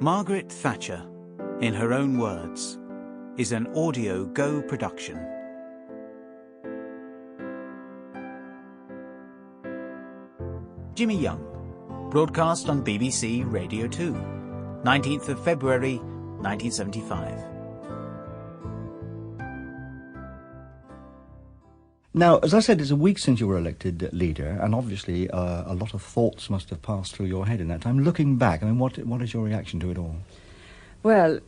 Margaret Thatcher, in her own words, is an Audio Go production. Jimmy Young, broadcast on BBC Radio 2, 19th of February, 1975. Now, as I said, it's a week since you were elected leader, and obviously a lot of thoughts must have passed through your head in that time. Looking back, I mean, what is your reaction to it all? Well,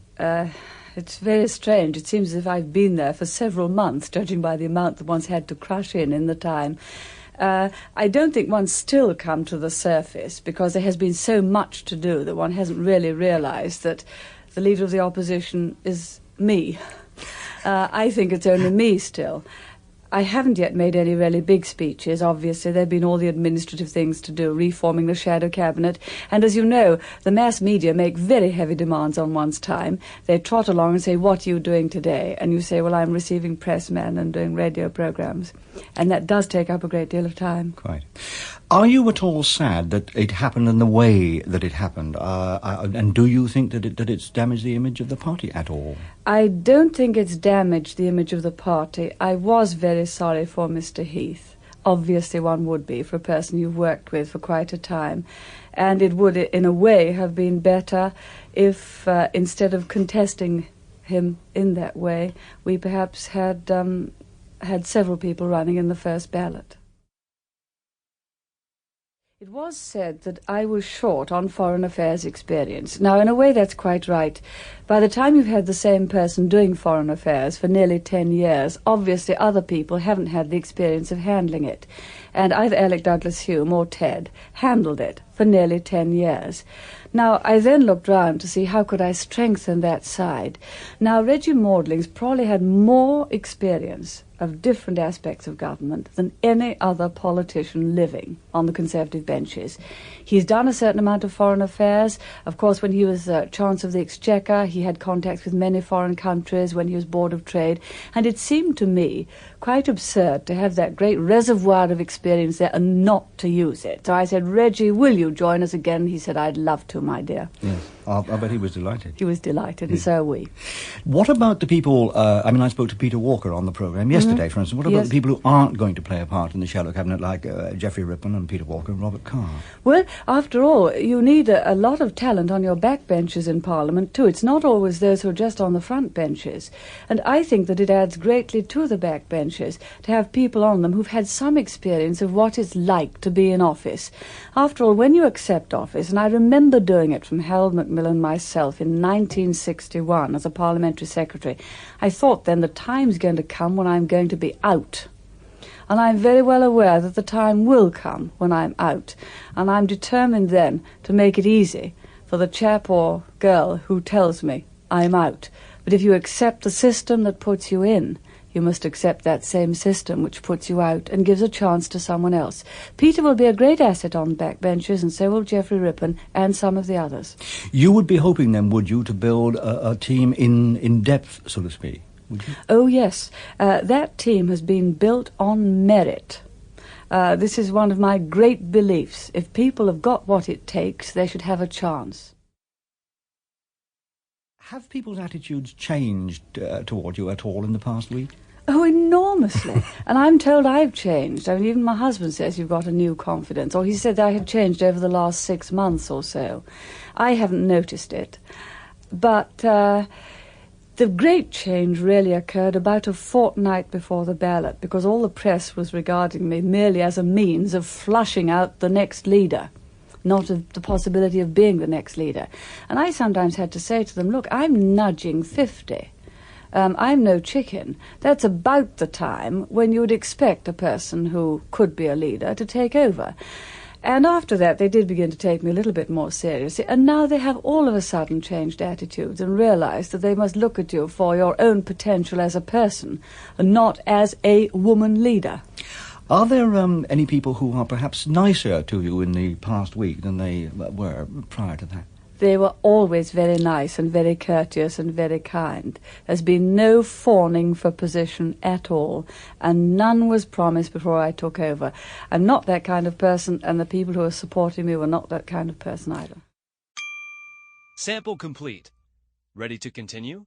it's very strange. It seems as if I've been there for several months, judging by the amount that one's had to crush in the time. I don't think one's still come to the surface, because there has been so much to do that one hasn't really realised that the leader of the opposition is me. I think it's only me still. I haven't yet made any really big speeches. Obviously, there have been all the administrative things to do, reforming the shadow cabinet. And as you know, the mass media make very heavy demands on one's time. They trot along and say, "What are you doing today?" And you say, "Well, I'm receiving pressmen and doing radio programmes." And that does take up a great deal of time. Quite. Are you at all sad that it happened in the way that it happened? And do you think that it's damaged the image of the party at all? I don't think it's damaged the image of the party. I was very sorry for Mr. Heath. Obviously one would be for a person you've worked with for quite a time. And it would, in a way, have been better if, instead of contesting him in that way, we perhaps had several people running in the first ballot. It was said that I was short on foreign affairs experience. Now, in a way, that's quite right. By the time you've had the same person doing foreign affairs for nearly 10 years, obviously other people haven't had the experience of handling it. And either Alec Douglas-Hume or Ted handled it for nearly 10 years. Now, I then looked round to see how could I strengthen that side. Now, Reggie Maudling's probably had more experience of different aspects of government than any other politician living on the Conservative benches. He's done a certain amount of foreign affairs. Of course, when he was Chancellor of the Exchequer, he had contacts with many foreign countries when he was Board of Trade, and it seemed to me quite absurd to have that great reservoir of experience there and not to use it. So I said, "Reggie, will you join us again?" He said, "I'd love to, my dear." Yes, I bet he was delighted. He was delighted, and so are we. What about the people, I spoke to Peter Walker on the programme yesterday, for instance. What about the people who aren't going to play a part in the shadow cabinet, like Geoffrey Rippon and Peter Walker and Robert Carr? Well, after all, you need a lot of talent on your backbenches in Parliament, too. It's not always those who are just on the front benches. And I think that it adds greatly to the backbenches to have people on them who've had some experience of what it's like to be in office. After all, when you accept office, and I remember doing it from Harold Macmillan myself in 1961 as a parliamentary secretary, I thought then the time's going to come when I'm going to be out. And I'm very well aware that the time will come when I'm out. And I'm determined then to make it easy for the chap or girl who tells me I'm out. But if you accept the system that puts you in, you must accept that same system which puts you out and gives a chance to someone else. Peter will be a great asset on backbenches, and so will Geoffrey Rippon and some of the others. You would be hoping then, would you, to build a team in depth, so to speak? Would you? Oh, yes. That team has been built on merit. This is one of my great beliefs. If people have got what it takes, they should have a chance. Have people's attitudes changed toward you at all in the past week? Oh, enormously. And I'm told I've changed. I mean, even my husband says you've got a new confidence. Or he said I have changed over the last 6 months or so. I haven't noticed it. But the great change really occurred about a fortnight before the ballot, because all the press was regarding me merely as a means of flushing out the next leader, not of the possibility of being the next leader. And I sometimes had to say to them, look, I'm nudging 50. I'm no chicken. That's about the time when you would expect a person who could be a leader to take over. And after that, they did begin to take me a little bit more seriously. And now they have all of a sudden changed attitudes and realised that they must look at you for your own potential as a person and not as a woman leader. Are there any people who are perhaps nicer to you in the past week than they were prior to that? They were always very nice and very courteous and very kind. There's been no fawning for position at all, and none was promised before I took over. I'm not that kind of person, and the people who are supporting me were not that kind of person either. Sample complete. Ready to continue?